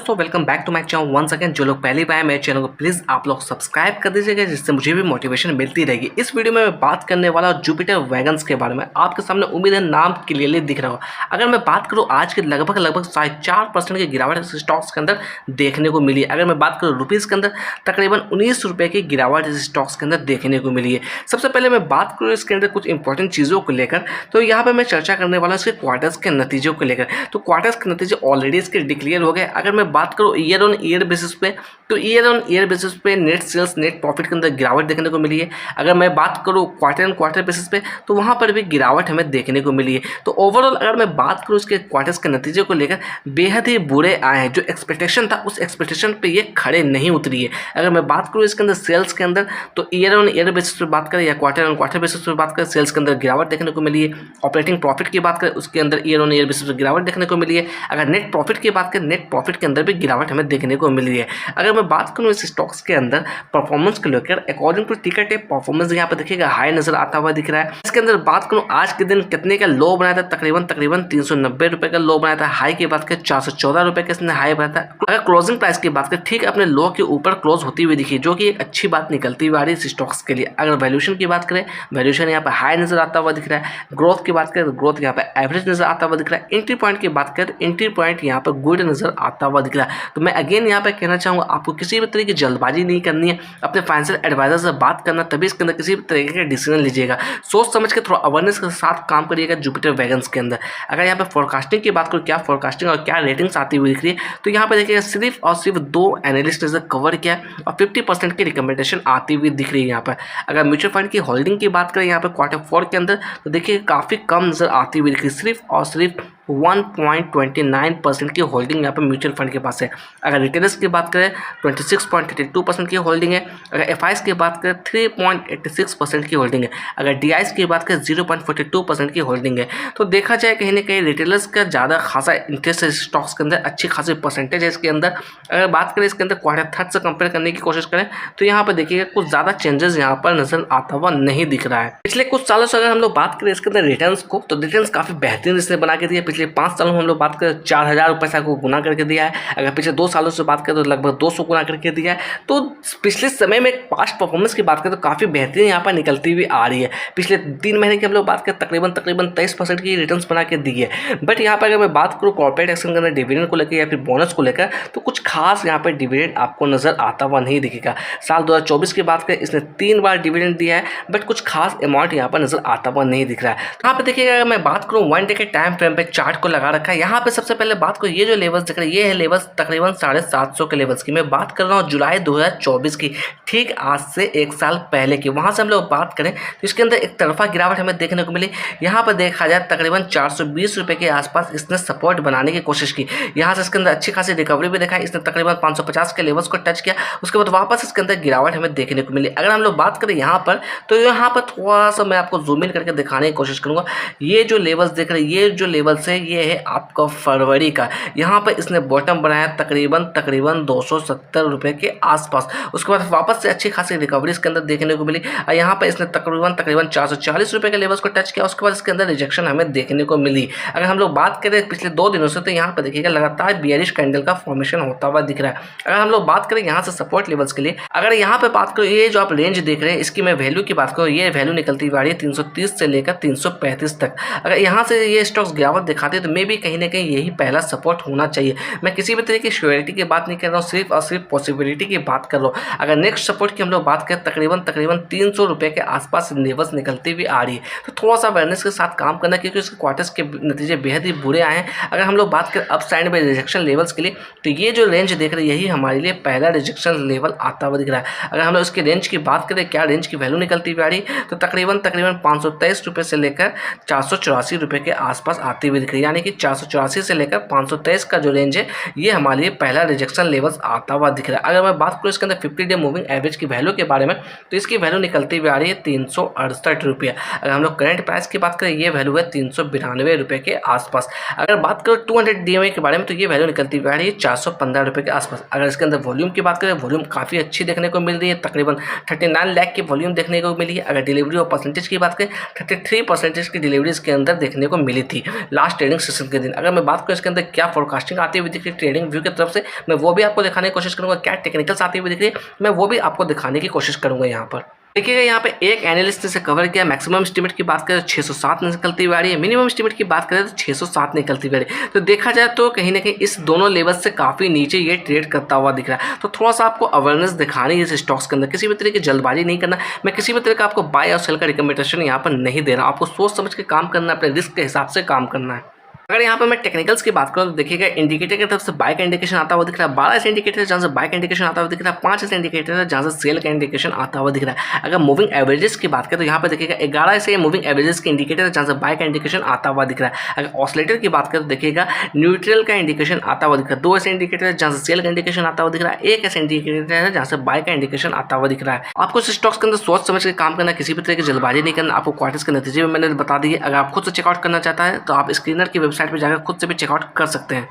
दोस्तों welcome back to my channel once again. जो लोग पहली बार हैं मेरे चैनल को प्लीज़ आप लोग सब्सक्राइब कर दीजिएगा, जिससे मुझे भी मोटिवेशन मिलती रहेगी। इस वीडियो में मैं बात करने वाला हूँ जुपिटर वैगन्स के बारे में। आपके सामने उम्मीद है नाम क्लियरली दिख रहा हो। अगर मैं बात करूँ आज के लगभग 4.5% की गिरावट स्टॉक्स के अंदर देखने को मिली है। अगर मैं बात करूँ रुपीज़ के अंदर तकरीबन 19 रुपये की गिरावट इस स्टॉक्स के अंदर देखने को मिली है। सबसे पहले मैं बात करूँ इसके अंदर कुछ इंपॉर्टेंट चीज़ों को लेकर, तो यहाँ पर मैं चर्चा करने वाला हूँ इसके क्वार्टर्स के नतीजों को लेकर। तो क्वार्टर्स के नतीजे ऑलरेडी इसके डिक्लेयर हो गए। अगर मैं बात करूँ ईयर ऑन ईयर बेसिस पे, तो ईयर ऑन ईयर बेसिस पे नेट सेल्स नेट प्रॉफिट के अंदर गिरावट देखने को मिली है। अगर मैं बात करूँ क्वार्टर एंड क्वार्टर बेसिस पे, तो वहाँ पर भी गिरावट हमें देखने को मिली है। तो ओवरऑल अगर मैं बात करूँ इसके क्वार्टर्स के नतीजे को लेकर, बेहद ही बुरे आए हैं। जो एक्सपेक्टेशन था उस एक्सपेक्टेशन पे ये खड़े नहीं उतरी है। अगर मैं बात करूँ इसके अंदर सेल्स के अंदर, तो ईयर ऑन ईयर बेसिस पे बात करें या क्वार्टर ऑन क्वार्टर बेसिस पे बात करें, सेल्स के अंदर गिरावट देखने को मिली है। ऑपरेटिंग प्रॉफिट की बात करें उसके अंदर ईयर ऑन ईयर बेसिस पे गिरावट देखने को मिली है। अगर नेट प्रॉफिट की बात करें, नेट प्रॉफिट के अंदर भी गिरावट हमें देखने को मिली है। अगर मैं बात करूँ इस स्टॉक्स के अंदर परफॉर्मेंस को लेकर, अकॉर्डिंग टू टिकट परफॉर्मेंस यहाँ पर देखिएगा हाई नजर आता हुआ दिख रहा है। इसके अंदर बात करूँ आज के दिन कितने का लो बनाया था, तकरीबन 390 रुपए का लो बनाया था। हाई की बात करें 414 रुपए का इसने हाई बनाया था। अगर क्लोजिंग प्राइस की बात करें, ठीक अपने लो के ऊपर क्लोज होती हुई दिखी, जो कि एक अच्छी बात निकलती हुई आ रही है इस स्टॉक्स के लिए। अगर वैल्यूएशन की बात करें, वैल्यूएशन यहाँ पर हाई नजर आता हुआ दिख रहा है। ग्रोथ की बात करें तो ग्रोथ यहाँ पर एवरेज नजर आता हुआ दिख रहा है। एंट्री पॉइंट की बात करें तो एंट्री पॉइंट यहाँ पर गुड नजर आता हुआ दिख रहा है। तो मैं अगेन यहाँ पे कहना चाहूँगा, आपको किसी भी तरह की जल्दबाजी नहीं करनी है। अपने फाइनेंशियल एडवाइजर से बात करना, तभी इसके अंदर किसी भी तरीके का डिसीजन लीजिएगा। सोच समझ के थोड़ा अवेयरनेस के साथ काम करिएगा जुपिटर वैगन्स के अंदर। अगर यहाँ पे फोरकास्टिंग की बात करूँ, क्या फोरकास्टिंग और क्या रेटिंग्स आती हुई दिख रही है, तो यहाँ पे देखिएगा सिर्फ और सिर्फ 2 एनालिस्ट ने कवर किया और 50% की रिकमेंडेशन आती हुई दिख रही है यहाँ पर। अगर म्यूचुअल फंड की होल्डिंग की बात करें यहाँ पे Q4 के अंदर, तो देखिए काफ़ी कम नजर आती हुई दिख रही है। सिर्फ और सिर्फ 1.29% की होल्डिंग यहाँ पर म्यूचुअल फंड के पास है। अगर रिटेलर्स की बात करें 26.32% की होल्डिंग है। अगर एफआईज की बात करें 3.86% की होल्डिंग है। अगर डीआईज की बात करें 0.42% की होल्डिंग है। तो देखा जाए कहीं ना कहीं रिटेलर्स का ज़्यादा खासा इंटरेस्ट है स्टॉक्स के अंदर, अच्छी खासी परसेंटेज है इसके अंदर। अगर बात करें इसके अंदर Q3 से कंपेयर करने की कोशिश करें, तो यहाँ पर देखिएगा कुछ ज़्यादा चेंजेस यहाँ पर नजर आता हुआ नहीं दिख रहा है। पिछले कुछ सालों से अगर हम लोग बात करें इसके अंदर रिटर्न्स को, तो रिटर्न्स काफ़ी बेहतरीन इसने बना के दिया। पिछले 5 सालों में हम लोग बात करें 4000 पैसा को गुना करके दिया है। अगर पिछले 2 सालों से बात करें तो लगभग 200 गुना करके दिया है। तो पिछले समय में पास्ट परफॉर्मेंस की बात करें तो काफ़ी बेहतरीन यहाँ पर निकलती हुई आ रही है। पिछले 3 महीने की हम लोग बात करें तकरीबन 23% की रिटर्न्स बना के दी है। बट यहाँ पर अगर मैं बात करूँ कॉर्पोरेट एक्शन के अंदर डिविडेंड को लेकर या फिर बोनस को लेकर, तो कुछ खास यहाँ पर डिविडेंड आपको नजर आता हुआ नहीं दिखेगा। साल 2024 की बात करें, इसने 3 बार डिविडेंड दिया है, बट कुछ खास अमाउंट यहाँ पर नजर आता हुआ नहीं दिख रहा है। यहाँ पे देखिएगा अगर मैं बात करूँ 1 डे के टाइम फ्रेम पे चार्ट को लगा रखा है। यहाँ पे सबसे पहले बात करूँ, ये जो लेवल्स दिख रहे हैं, ये है लेवल्स तकरीबन 750 के लेवल्स की। मैं बात कर रहा हूँ जुलाई 2024 की, ठीक आज से 1 साल पहले की। वहाँ से हम लोग बात करें तो इसके अंदर एक तरफा गिरावट हमें देखने को मिली। यहाँ पर देखा जाए तकरीबन 420 रुपये के आसपास इसने सपोर्ट बनाने की कोशिश की। यहाँ से इसके अंदर अच्छी खासी रिकवरी भी दिखाई। इसने तकरीबन 550 के लेवल्स को टच किया, उसके बाद वापस इसके अंदर गिरावट हमें देखने को मिली। अगर हम लोग बात करें यहाँ पर, तो यहाँ पर थोड़ा सा मैं आपको जूम इन करके दिखाने की कोशिश करूँगा। ये जो लेवल्स देख रहे हैं, ये जो लेवल्स है, ये है आपका फरवरी का। यहाँ पर इसने बॉटम बनाया तकरीबन 270 रुपये के आसपास। उसके बाद वापस से अच्छी खासी रिकवरी इसके अंदर देखने को मिली। और यहाँ पर इसने तकरीबन 440 रुपये के लेवल्स को टच किया। उसके बाद इसके अंदर रिजेक्शन हमें देखने को मिली। अगर हम लोग बात करें पिछले 2 दिनों से, तो यहाँ पर देखिएगा लगातार बियरिश कैंडल का फॉर्मेशन होता हुआ दिख रहा है। अगर हम लोग बात करें यहाँ से सपोर्ट लेवल्स के लिए, अगर यहाँ पे बात करो, ये जो आप रेंज देख रहे हैं, इसकी मैं वैल्यू की बात करूँ, ये वैल्यू निकलती हुई आ रही है 330 से लेकर 335 तक। अगर यहाँ से ये स्टॉक्स गिरावट दिखाते हैं, तो मे भी कहीं ना कहीं यही पहला सपोर्ट होना चाहिए। मैं किसी भी तरह की श्योरिटी की बात नहीं कर रहा हूँ, सिर्फ और सिर्फ पॉसिबिलिटी की बात कर रहा हूँ। अगर नेक्स्ट सपोर्ट की हम लोग बात करें, तकरीबन 300 रुपये के आसपास लेवल्स निकलती हुई आ रही है। तो थोड़ा सा अवेयरनेस के साथ काम करना, क्योंकि उसके क्वार्टर्स के नतीजे बेहद ही बुरे आए हैं। अगर हम लोग बात करें अप साइड में रिजेक्शन लेवल्स के लिए, तो ये जो रेंज देख रहे हैं, यही हमारे लिए पहला रिजेक्शन लेवल आता हुआ दिख रहा है। अगर हम लोग इसकी रेंज की बात करें, क्या रेंज की वैल्यू निकलती हुई आ रही, तो तकरीबन 523 रुपये से लेकर 484 रुपये के आसपास आती हुई दिख रही है। यानी कि 484 से लेकर 523 का जो रेंज है, ये हमारे लिए पहला रिजेक्शन लेवल्स आता हुआ दिख रहा है। अगर मैं बात करूँ इसके अंदर 50 डे मूविंग एवरेज की वैल्यू के बारे में, तो इसकी वैल्यू निकलती हुई आ रही है 368 रुपये। अगर हम लोग करंट प्राइस की बात करें, ये वैल्यू है 392 रुपये के आसपास। अगर बात करें 200 DMA के बारे में, तो ये वैल्यू निकलती हुई आ रही है 415 रुपये के आसपास। अगर इसके अंदर वॉल्यूम की बात करें, वॉल्यूम काफ़ी अच्छी देखने को मिल रही है, तकरीबन 39 लाख की वॉल्यूम देखने को मिली है। अगर डिलीवरी और परसेंटेज की बात करें, 33% की डिलीवरी इसके अंदर देखने को मिली थी। लास्ट ट्रेडिंग सेशन के दिन। अगर मैं बात करूँ इसके अंदर क्या फोरकास्टिंग आती हुई दिख रही है ट्रेडिंग व्यू की तरफ से, मैं वो भी आपको दिखाने की कोशिश करूँगा। क्या टेक्निकल्स आती हुई दिख रही है, मैं वो भी आपको दिखाने की कोशिश करूँगा यहाँ पर। देखिएगा यहाँ पे एक एनालिस्ट ने कवर किया। मैक्सिमम एस्टीमेट की बात करें तो 607 निकलती हुई आ रही है, मिनिमम एस्टीमेट की बात करें तो 607 निकलती हुई आ रही है। तो देखा जाए तो कहीं ना कहीं इस दोनों लेवल से काफ़ी नीचे ये ट्रेड करता हुआ दिख रहा है। तो थोड़ा सा आपको अवेयरनेस दिखानी है इस स्टॉक्स के अंदर, किसी भी तरह की जल्दबाजी नहीं करना। मैं किसी भी तरह का आपको बाय और सेल का रिकमेंडेशन यहाँ पर नहीं दे रहा। आपको सोच समझ के काम करना है, अपने रिस्क के हिसाब से काम करना है। अगर यहाँ पे मैं टेक्निकल्स की बात करूँ तो देखिएगा इंडिकेटर की तरफ से बाय का इंडिकेशन आता हुआ दिख रहा है। 12 ऐसे इंडिकेटर है जहाँ से बाय का इंडिकेशन आता हुआ दिख रहा है, 5 ऐसे इंडिकेटर है जहाँ से सेल का इंडिकेशन आता हुआ दिख रहा है। अगर मूविंग एवरेजेस की बात करें तो यहाँ पे देखिएगा 11 ऐसे मूविंग एवरेजेस के इंडिकेटर है जहाँ से बाय का इंडिकेशन आता हुआ दिख रहा है। अगर ऑसिलेटर की बात करें तो देखिएगा न्यूट्रल का इंडिकेशन आता हुआ दिख रहा है। 2 ऐसे इंडिकेटर है जहाँ से सेल का इंडिकेशन आता हुआ दिख रहा है, 1 ऐसे इंडिकेटर है जहाँ से बाय का इंडिकेशन आता हुआ दिख रहा है। आपको इस स्टॉक्स के अंदर सोच समझ के काम करना, किसी भी तरह की जल्दबाजी नहीं करना। आपको क्वार्टर्स के नतीजे में मैंने बता दिए। अगर आप खुद से चेकआउट करना चाहता है तो आप स्क्रीनर की वेबसाइट पर जाकर खुद से भी चेकआउट कर सकते हैं।